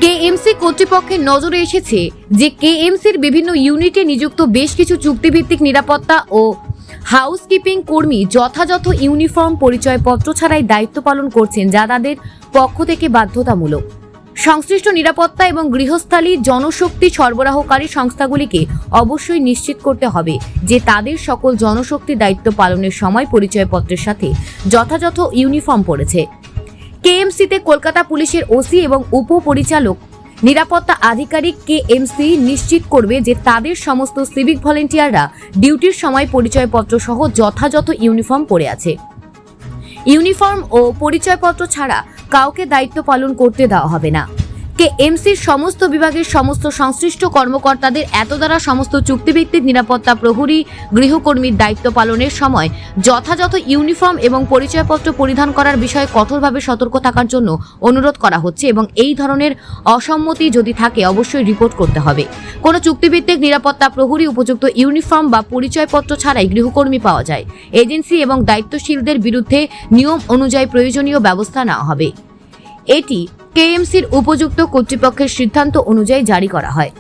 KMC কর্তৃপক্ষের নজরে এসেছে যে কেএমসির বিভিন্ন ইউনিটে নিযুক্ত বেশ কিছু চুক্তিভিত্তিক নিরাপত্তা ও হাউসকিপিং কর্মী যথাযথ ইউনিফর্ম পরিচয়পত্র ছাড়াই দায়িত্ব পালন করছেন, যা তাদের পক্ষ থেকে বাধ্যতামূলক। সংশ্লিষ্ট নিরাপত্তা এবং গৃহস্থালী জনশক্তি সরবরাহকারী সংস্থাগুলিকে অবশ্যই নিশ্চিত করতে হবে যে তাদের সকল জনশক্তি দায়িত্ব পালনের সময় পরিচয়পত্রের সাথে যথাযথ ইউনিফর্ম পরেছে। কেএমসিতে কলকাতা পুলিশের ওসি এবং উপপরিচালক নিরাপত্তা আধিকারিক কেএমসি নিশ্চিত করবে যে তাদের সমস্ত সিভিক ভলেন্টিয়াররা ডিউটির সময় পরিচয়পত্র সহ যথাযথ ইউনিফর্ম পরে আছে। ইউনিফর্ম ও পরিচয়পত্র ছাড়া কাউকে দায়িত্ব পালন করতে দেওয়া হবে না। কেএমসির সমস্ত বিভাগের সমস্ত সংশ্লিষ্ট কর্মকর্তাদের এত দ্বারা সমস্ত চুক্তিভিত্তিক নিরাপত্তা প্রহরী গৃহকর্মীর দায়িত্ব পালনের সময় যথাযথ ইউনিফর্ম এবং পরিচয়পত্র পরিধান করার বিষয়ে কঠোরভাবে সতর্ক থাকার জন্য অনুরোধ করা হচ্ছে এবং এই ধরনের অসম্মতি যদি থাকে অবশ্যই রিপোর্ট করতে হবে। কোনো চুক্তিভিত্তিক নিরাপত্তা প্রহরী উপযুক্ত ইউনিফর্ম বা পরিচয়পত্র ছাড়াই গৃহকর্মী পাওয়া যায়, এজেন্সি এবং দায়িত্বশীলদের বিরুদ্ধে নিয়ম অনুযায়ী প্রয়োজনীয় ব্যবস্থা নেওয়া হবে। এটি কেএমসির উপযুক্ত কর্তৃপক্ষের সিদ্ধান্ত অনুযায়ী জারি করা হয়।